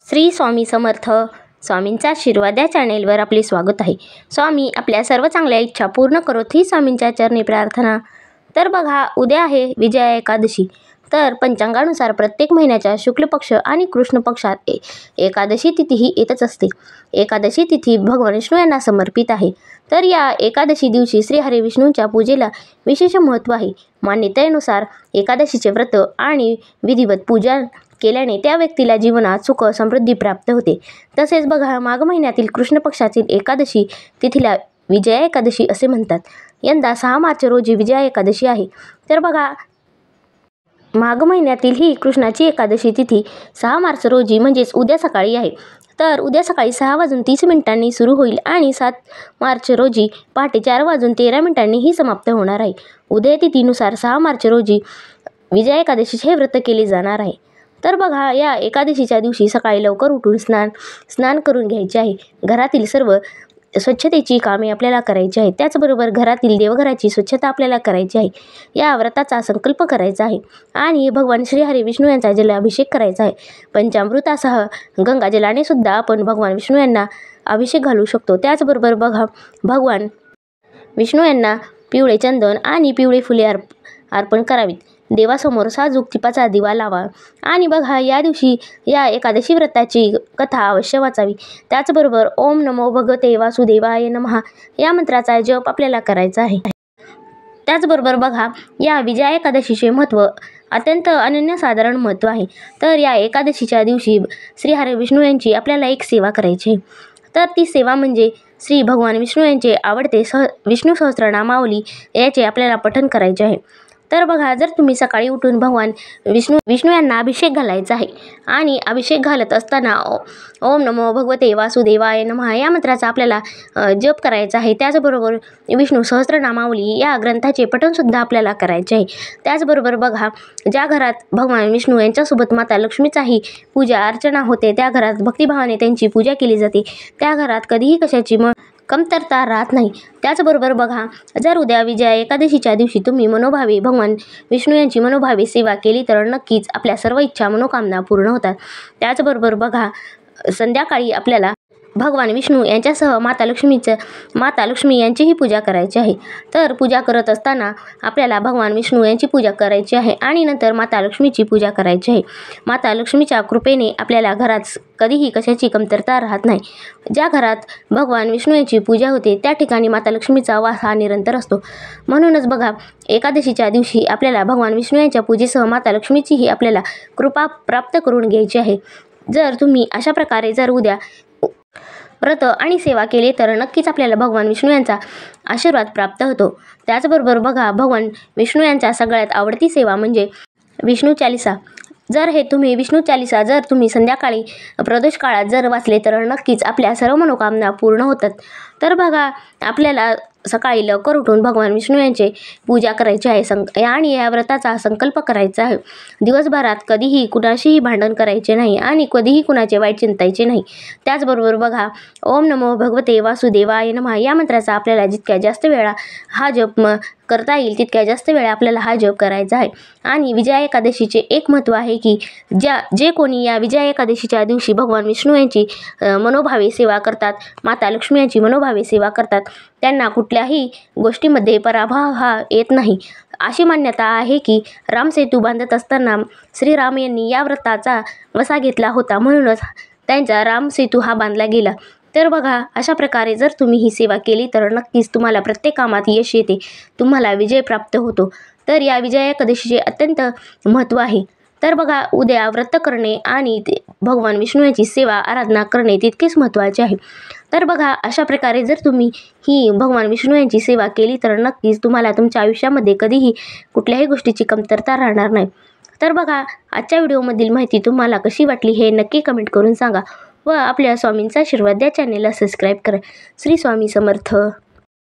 श्री स्वामी समर्थ. स्वामींचा आशीर्वाद या चॅनेलवर आपले स्वागत आहे. स्वामी आपल्या सर्व चांगल्या इच्छा पूर्ण करोत ही स्वामींच्या चरणी प्रार्थना. तर बघा, उद्या आहे विजया एकादशी. तर पंचांगानुसार प्रत्येक महिन्याच्या शुक्ल पक्ष आणि कृष्ण पक्षात एकादशी तिथी ही येतच असते. एकादशी तिथी भगवान विष्णू यांना समर्पित आहे. तर या एकादशी दिवशी श्री हरी विष्णूंच्या पूजेला विशेष महत्त्व आहे. मान्यतेनुसार एकादशीचे व्रत आणि विधिवत पूजा केल्याने त्या व्यक्तीला जीवनात सुख समृद्धी प्राप्त होते. तसेच बघा, माघ महिन्यातील कृष्ण पक्षातील एकादशी तिथीला विजया एकादशी असे म्हणतात. यंदा 6 मार्च रोजी विजया एकादशी आहे. तर बघा, माघ महिन्यातील ही कृष्णाची एकादशी तिथी 6 मार्च रोजी म्हणजेच उद्या सकाळी आहे. तर उद्या सकाळी 6:30 सुरू होईल आणि 7 मार्च रोजी पहाटे 4:13 ही समाप्त होणार आहे. उदय तिथीनुसार 6 मार्च रोजी विजया एकादशीचे हे व्रत केले जाणार आहे. तर बघा, या एकादशीच्या दिवशी सकाळी लवकर उठून स्नान करून घ्यायचे आहे. घरातील सर्व स्वच्छतेची कामे आपल्याला करायची आहे. त्याचबरोबर घरातील देवघराची स्वच्छता आपल्याला करायची आहे. या व्रताचा संकल्प करायचा आहे आणि भगवान श्री हरी विष्णू यांचा जलाभिषेक करायचा आहे. पंचामृतासह गंगाजलाने सुद्धा आपण भगवान विष्णू यांना अभिषेक घालू शकतो. त्याचबरोबर बघा, भगवान विष्णू यांना पिवळे चंदन आणि पिवळे फुले अर्पण करावीत. देवासमोर साजूक तुपाचा दिवा लावा आणि बघा, या दिवशी या एकादशी व्रताची कथा अवश्य वाचावी. त्याचबरोबर ओम नमो भगवते वासुदेवाय नमः या मंत्राचा जप आपल्याला करायचा आहे. त्याचबरोबर बघा, या विजया एकादशीचे महत्त्व अत्यंत अनन्यसाधारण महत्त्व आहे. तर या एकादशीच्या दिवशी श्री हरी विष्णू यांची आपल्याला एक सेवा करायची आहे. तर ती सेवा म्हणजे श्री भगवान विष्णू यांचे आवडते विष्णू सहस्त्रनामावली याचे आपल्याला पठण करायचे आहे. तर बघा, जर तुम्ही सकाळी उठून भगवान विष्णू यांना अभिषेक घालायचा आहे आणि अभिषेक घालत असताना ओम नमो भगवते वासुदेवाय नमः या मंत्राचा आपल्याला जप करायचा आहे. त्याचबरोबर विष्णू सहस्त्रनामावली या ग्रंथाचे पठणसुद्धा आपल्याला करायचे आहे. त्याचबरोबर बघा, ज्या घरात भगवान विष्णू यांच्यासोबत माता लक्ष्मीचाही पूजा अर्चना होते, त्या घरात भक्तिभावाने त्यांची पूजा केली जाते. त्या घरात कधीही कशाची कमतरता राहत नाही. त्याचबरोबर बघा, जर उद्या विजया एकादशीच्या दिवशी तुम्ही मनोभावे भगवान विष्णू यांची मनोभावे सेवा केली तर नक्कीच आपल्या सर्व इच्छा मनोकामना पूर्ण होतात. त्याचबरोबर बघा, संध्याकाळी आपल्याला भगवान विष्णू यांच्यासह माता लक्ष्मी यांचीही पूजा करायची आहे. तर पूजा करत असताना आपल्याला भगवान विष्णू यांची पूजा करायची आहे आणि नंतर माता लक्ष्मीची पूजा करायची आहे. माता लक्ष्मीच्या कृपेने आपल्याला घरात कधीही कशाची कमतरता राहत नाही. ज्या घरात भगवान विष्णू यांची पूजा होते त्या ठिकाणी माता लक्ष्मीचा वास हा निरंतर असतो. म्हणूनच बघा, एकादशीच्या दिवशी आपल्याला भगवान विष्णू यांच्या पूजेसह माता लक्ष्मीचीही आपल्याला कृपा प्राप्त करून घ्यायची आहे. जर तुम्ही अशा प्रकारे जर उद्या व्रत आणि सेवा केले तर नक्कीच आपल्याला भगवान विष्णू यांचा आशीर्वाद प्राप्त होतो. त्याचबरोबर बघा, भगवान विष्णू यांचा सगळ्यात आवडती सेवा म्हणजे विष्णू चालीसा. जर विष्णू चालीसा जर तुम्ही संध्याकाळी प्रदोष काळात जर वाचले तर नक्कीच आपल्या सर्व मनोकामना पूर्ण होतात. तर बघा, आपल्याला सकाळी लवकर उठून भगवान विष्णू यांची पूजा करायची आहे आणि या व्रताचा संकल्प करायचा आहे. दिवसभरात कधीही कुणाशीही भांडण करायचे नाही आणि कधीही कुणाचे वाईट चिंतायचे नाही. त्याचबरोबर बघा, ओम नमो भगवते वासुदेवाय नमः या मंत्राचा आपल्याला जितक्या जास्त वेळा हा जप करता येईल तितक्या जास्त वेळा आपल्याला हा जप करायचा आहे. आणि विजया एकादशीचे एक महत्त्व आहे की जे कोणी या विजया एकादशीच्या दिवशी भगवान विष्णू यांची मनोभावे सेवा करतात, माता लक्ष्मी यांची मनोभावे सेवा करतात, त्यांना कुठल्याही गोष्टीमध्ये पराभव हा येत नाही. अशी मान्यता आहे की रामसेतू बांधत असताना श्रीराम यांनी या व्रताचा वसा घेतला होता, म्हणूनच त्यांचा रामसेतू हा बांधला गेला. तर बघा, अशा प्रकारे जर तुम्ही ही सेवा केली तर नक्कीच तुम्हाला प्रत्येक कामात यश येते, तुम्हाला विजय प्राप्त होतो. तर या विजया एकादशीचे अत्यंत महत्त्व आहे. तर बघा, उद्या व्रत करणे आणि भगवान विष्णू यांची सेवा आराधना करणे तितकेच महत्त्वाचे आहे. तर बघा, अशा प्रकारे जर तुम्ही ही भगवान विष्णू यांची सेवा केली तर नक्कीच तुम्हाला तुमच्या आयुष्यामध्ये कधीही कुठल्याही गोष्टीची कमतरता राहणार नाही. तर बघा, आजच्या व्हिडिओमधील माहिती तुम्हाला कशी वाटली हे नक्की कमेंट करून सांगा व आपल्या स्वामींचा आशीर्वाद या चॅनेलला सबस्क्राईब करा. श्री स्वामी समर्थ.